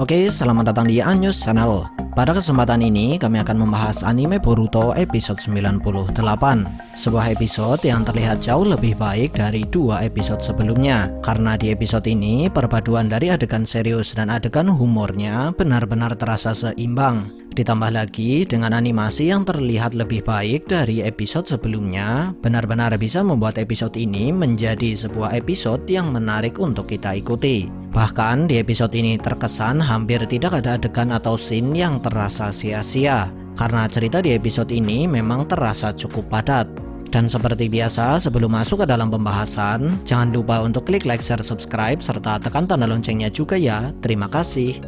Oke, selamat datang di Anyus Channel. Pada kesempatan ini kami akan membahas anime Boruto episode 98. Sebuah episode yang terlihat jauh lebih baik dari dua episode sebelumnya. Karena di episode ini perpaduan dari adegan serius dan adegan humornya benar-benar terasa seimbang. Ditambah lagi dengan animasi yang terlihat lebih baik dari episode sebelumnya, benar-benar bisa membuat episode ini menjadi sebuah episode yang menarik untuk kita ikuti. Bahkan di episode ini terkesan hampir tidak ada adegan atau scene yang terasa sia-sia, karena cerita di episode ini memang terasa cukup padat. Dan seperti biasa, sebelum masuk ke dalam pembahasan, jangan lupa untuk klik like, share, subscribe, serta tekan tanda loncengnya juga ya. Terima kasih.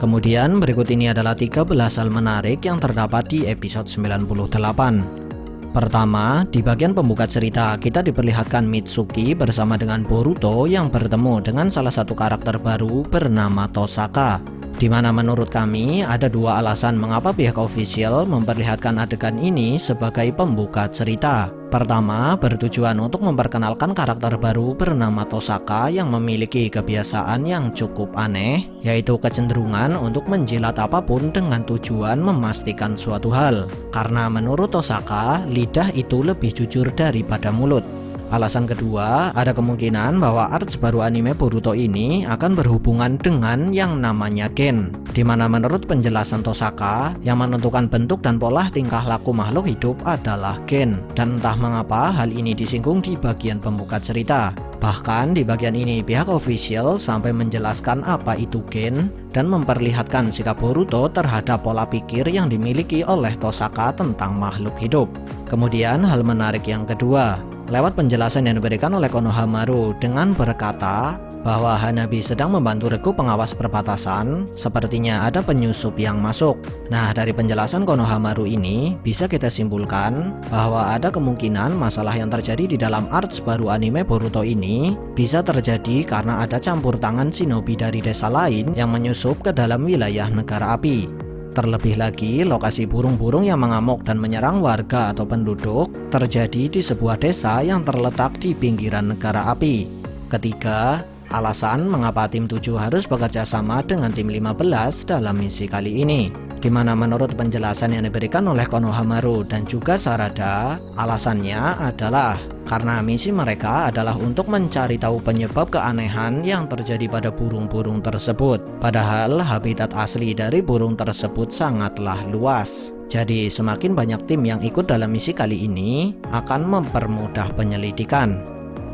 Kemudian berikut ini adalah 13 hal menarik yang terdapat di episode 98. Pertama, di bagian pembuka cerita kita diperlihatkan Mitsuki bersama dengan Boruto yang bertemu dengan salah satu karakter baru bernama Tosaka. Di mana menurut kami ada dua alasan mengapa pihak official memperlihatkan adegan ini sebagai pembuka cerita. Pertama, bertujuan untuk memperkenalkan karakter baru bernama Tosaka yang memiliki kebiasaan yang cukup aneh, yaitu kecenderungan untuk menjilat apapun dengan tujuan memastikan suatu hal. Karena menurut Tosaka, lidah itu lebih jujur daripada mulut. Alasan kedua, ada kemungkinan bahwa arts baru anime Boruto ini akan berhubungan dengan yang namanya gen, di mana menurut penjelasan Tosaka, yang menentukan bentuk dan pola tingkah laku makhluk hidup adalah gen. Dan entah mengapa hal ini disinggung di bagian pembuka cerita. Bahkan di bagian ini pihak official sampai menjelaskan apa itu gen dan memperlihatkan sikap Boruto terhadap pola pikir yang dimiliki oleh Tosaka tentang makhluk hidup. Kemudian hal menarik yang kedua, lewat penjelasan yang diberikan oleh Konohamaru dengan berkata bahwa Hanabi sedang membantu regu pengawas perbatasan, sepertinya ada penyusup yang masuk. Nah, dari penjelasan Konohamaru ini bisa kita simpulkan bahwa ada kemungkinan masalah yang terjadi di dalam arts baru anime Boruto ini bisa terjadi karena ada campur tangan shinobi dari desa lain yang menyusup ke dalam wilayah negara api. Terlebih lagi, lokasi burung-burung yang mengamuk dan menyerang warga atau penduduk terjadi di sebuah desa yang terletak di pinggiran negara api. Ketiga, alasan mengapa tim 7 harus bekerja sama dengan tim 15 dalam misi kali ini, di mana menurut penjelasan yang diberikan oleh Konohamaru dan juga Sarada, alasannya adalah karena misi mereka adalah untuk mencari tahu penyebab keanehan yang terjadi pada burung-burung tersebut. Padahal habitat asli dari burung tersebut sangatlah luas. Jadi semakin banyak tim yang ikut dalam misi kali ini akan mempermudah penyelidikan.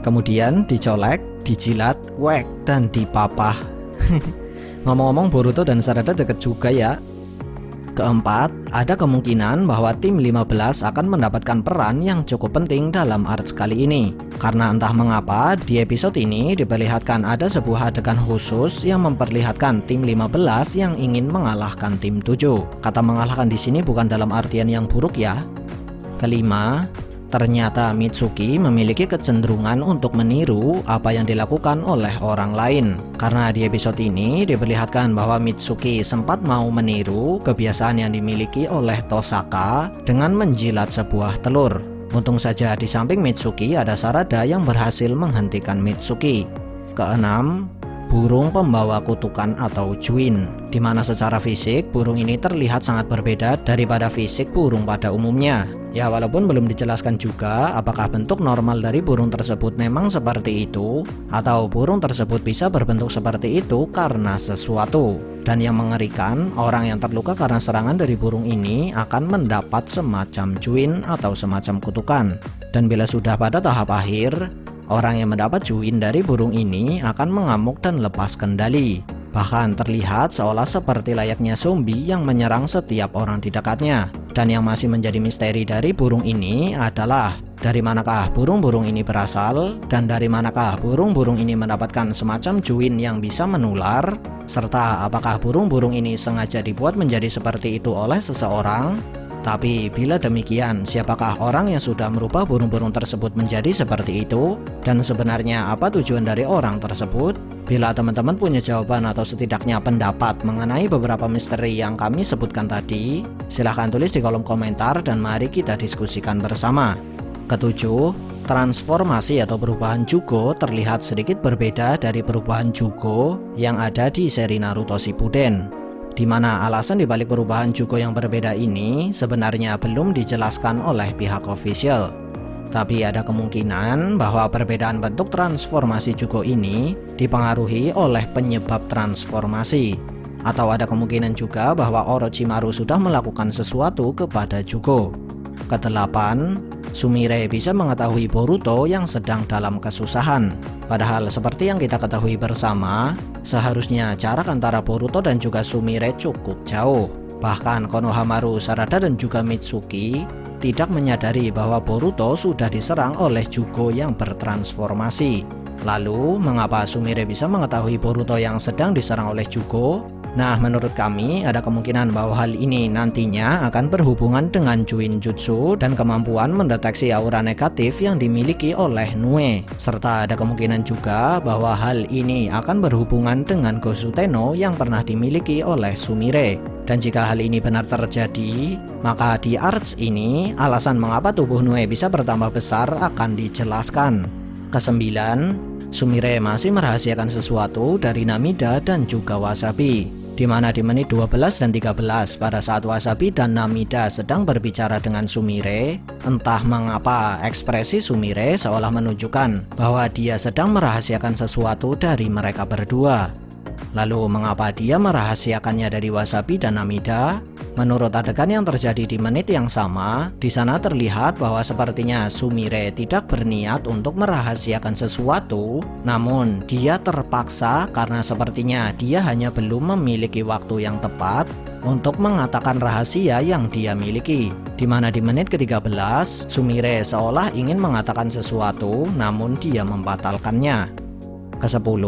Kemudian dicolek, dijilat, wek, dan dipapah. Ngomong-ngomong, Boruto dan Sarada deket juga ya. Keempat, ada kemungkinan bahwa tim 15 akan mendapatkan peran yang cukup penting dalam arts kali ini. Karena entah mengapa di episode ini diperlihatkan ada sebuah adegan khusus yang memperlihatkan tim 15 yang ingin mengalahkan tim 7. Kata mengalahkan di sini bukan dalam artian yang buruk ya. Kelima, ternyata Mitsuki memiliki kecenderungan untuk meniru apa yang dilakukan oleh orang lain. Karena di episode ini diperlihatkan bahwa Mitsuki sempat mau meniru kebiasaan yang dimiliki oleh Tosaka dengan menjilat sebuah telur. Untung saja di samping Mitsuki ada Sarada yang berhasil menghentikan Mitsuki. Keenam, burung pembawa kutukan atau Juin, di mana secara fisik burung ini terlihat sangat berbeda daripada fisik burung pada umumnya. Ya, walaupun belum dijelaskan juga apakah bentuk normal dari burung tersebut memang seperti itu atau burung tersebut bisa berbentuk seperti itu karena sesuatu. Dan yang mengerikan, orang yang terluka karena serangan dari burung ini akan mendapat semacam Juin atau semacam kutukan. Dan bila sudah pada tahap akhir, orang yang mendapat Juin dari burung ini akan mengamuk dan lepas kendali. Bahkan terlihat seolah seperti layaknya zombie yang menyerang setiap orang di dekatnya. Dan yang masih menjadi misteri dari burung ini adalah dari manakah burung-burung ini berasal dan dari manakah burung-burung ini mendapatkan semacam Juin yang bisa menular, serta apakah burung-burung ini sengaja dibuat menjadi seperti itu oleh seseorang. Tapi bila demikian, siapakah orang yang sudah merubah burung-burung tersebut menjadi seperti itu? Dan sebenarnya apa tujuan dari orang tersebut? Bila teman-teman punya jawaban atau setidaknya pendapat mengenai beberapa misteri yang kami sebutkan tadi, silahkan tulis di kolom komentar dan mari kita diskusikan bersama. Ketujuh, Transformasi atau perubahan Jugo terlihat sedikit berbeda dari perubahan Jugo yang ada di seri Naruto Shippuden, di mana alasan dibalik perubahan Jugo yang berbeda ini sebenarnya belum dijelaskan oleh pihak official. Tapi ada kemungkinan bahwa perbedaan bentuk transformasi Jugo ini dipengaruhi oleh penyebab transformasi. Atau ada kemungkinan juga bahwa Orochimaru sudah melakukan sesuatu kepada Jugo. Kedelapan, Sumire bisa mengetahui Boruto yang sedang dalam kesusahan. Padahal seperti yang kita ketahui bersama, seharusnya jarak antara Boruto dan juga Sumire cukup jauh. Bahkan Konohamaru, Sarada dan juga Mitsuki tidak menyadari bahwa Boruto sudah diserang oleh Jugo yang bertransformasi. Lalu, mengapa Sumire bisa mengetahui Boruto yang sedang diserang oleh Jugo? Nah, menurut kami ada kemungkinan bahwa hal ini nantinya akan berhubungan dengan Chuin Jutsu dan kemampuan mendeteksi aura negatif yang dimiliki oleh Nue. Serta ada kemungkinan juga bahwa hal ini akan berhubungan dengan Gosu Teno yang pernah dimiliki oleh Sumire. Dan jika hal ini benar terjadi, maka di arts ini alasan mengapa tubuh Nue bisa bertambah besar akan dijelaskan. Kesembilan, Sumire masih merahasiakan sesuatu dari Namida dan juga Wasabi, di mana di menit 12 dan 13 pada saat Wasabi dan Namida sedang berbicara dengan Sumire, entah mengapa ekspresi Sumire seolah menunjukkan bahwa dia sedang merahasiakan sesuatu dari mereka berdua. Lalu mengapa dia merahasiakannya dari Wasabi dan Namida? Menurut adegan yang terjadi di menit yang sama, di sana terlihat bahwa sepertinya Sumire tidak berniat untuk merahasiakan sesuatu, namun dia terpaksa karena sepertinya dia hanya belum memiliki waktu yang tepat untuk mengatakan rahasia yang dia miliki. Di mana di menit ke-13, Sumire seolah ingin mengatakan sesuatu, namun dia membatalkannya. Ke-10,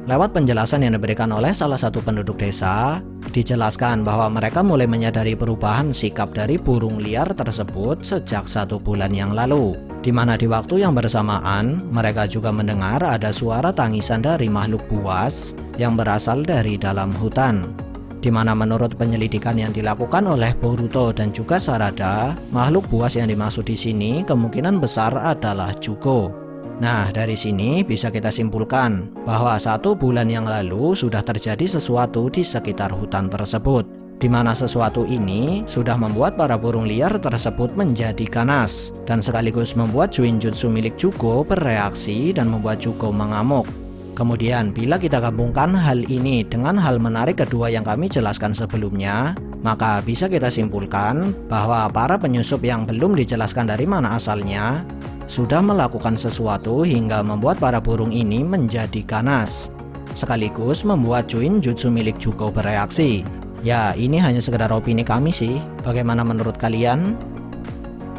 lewat penjelasan yang diberikan oleh salah satu penduduk desa, dijelaskan bahwa mereka mulai menyadari perubahan sikap dari burung liar tersebut sejak 1 bulan yang lalu, di mana di waktu yang bersamaan mereka juga mendengar ada suara tangisan dari makhluk buas yang berasal dari dalam hutan. Di mana menurut penyelidikan yang dilakukan oleh Boruto dan juga Sarada, makhluk buas yang dimaksud di sini kemungkinan besar adalah Jugo. Nah, dari sini bisa kita simpulkan bahwa 1 bulan yang lalu sudah terjadi sesuatu di sekitar hutan tersebut, di mana sesuatu ini sudah membuat para burung liar tersebut menjadi ganas dan sekaligus membuat Chuin Jutsu milik Jugo bereaksi dan membuat Jugo mengamuk. Kemudian bila kita gabungkan hal ini dengan hal menarik kedua yang kami jelaskan sebelumnya, maka bisa kita simpulkan bahwa para penyusup yang belum dijelaskan dari mana asalnya sudah melakukan sesuatu hingga membuat para burung ini menjadi ganas, sekaligus membuat Chuin Jutsu milik Jugo bereaksi. Ya, ini hanya sekedar opini kami sih. Bagaimana menurut kalian?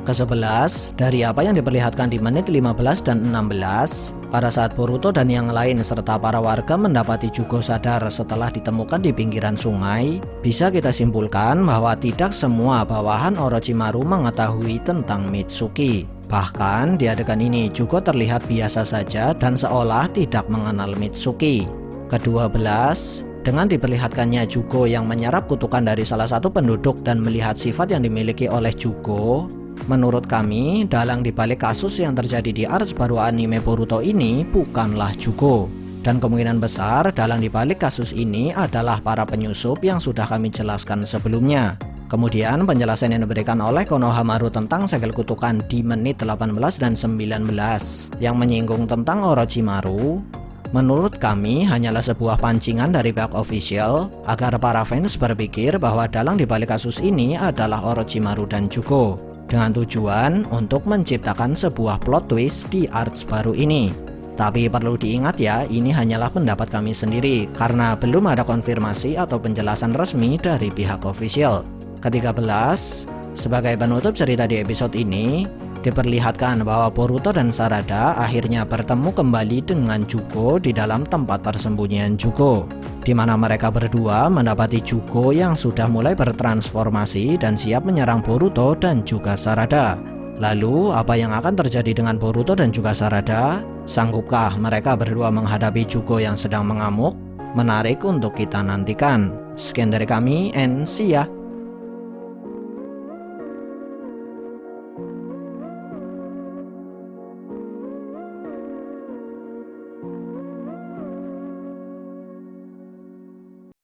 Ke-11, dari apa yang diperlihatkan di menit 15 dan 16, pada saat Boruto dan yang lain serta para warga mendapati Jugo sadar setelah ditemukan di pinggiran sungai, bisa kita simpulkan bahwa tidak semua bawahan Orochimaru mengetahui tentang Mitsuki. Bahkan di adegan ini Jugo terlihat biasa saja dan seolah tidak mengenal Mitsuki. Ke-12, dengan diperlihatkannya Jugo yang menyerap kutukan dari salah satu penduduk dan melihat sifat yang dimiliki oleh Jugo, menurut kami dalang dibalik kasus yang terjadi di arcs baru anime Boruto ini bukanlah Jugo. Dan kemungkinan besar dalang dibalik kasus ini adalah para penyusup yang sudah kami jelaskan sebelumnya. Kemudian penjelasan yang diberikan oleh Konohamaru tentang segel kutukan di menit 18 dan 19 yang menyinggung tentang Orochimaru, menurut kami hanyalah sebuah pancingan dari pihak official agar para fans berpikir bahwa dalang dibalik kasus ini adalah Orochimaru dan Jugo, dengan tujuan untuk menciptakan sebuah plot twist di arcs baru ini. Tapi perlu diingat ya, ini hanyalah pendapat kami sendiri karena belum ada konfirmasi atau penjelasan resmi dari pihak official. Ke-13, sebagai penutup cerita di episode ini, diperlihatkan bahwa Boruto dan Sarada akhirnya bertemu kembali dengan Jugo di dalam tempat persembunyian Jugo, di mana mereka berdua mendapati Jugo yang sudah mulai bertransformasi dan siap menyerang Boruto dan juga Sarada. Lalu, apa yang akan terjadi dengan Boruto dan juga Sarada? Sanggupkah mereka berdua menghadapi Jugo yang sedang mengamuk? Menarik untuk kita nantikan. Sekian dari kami, and see ya!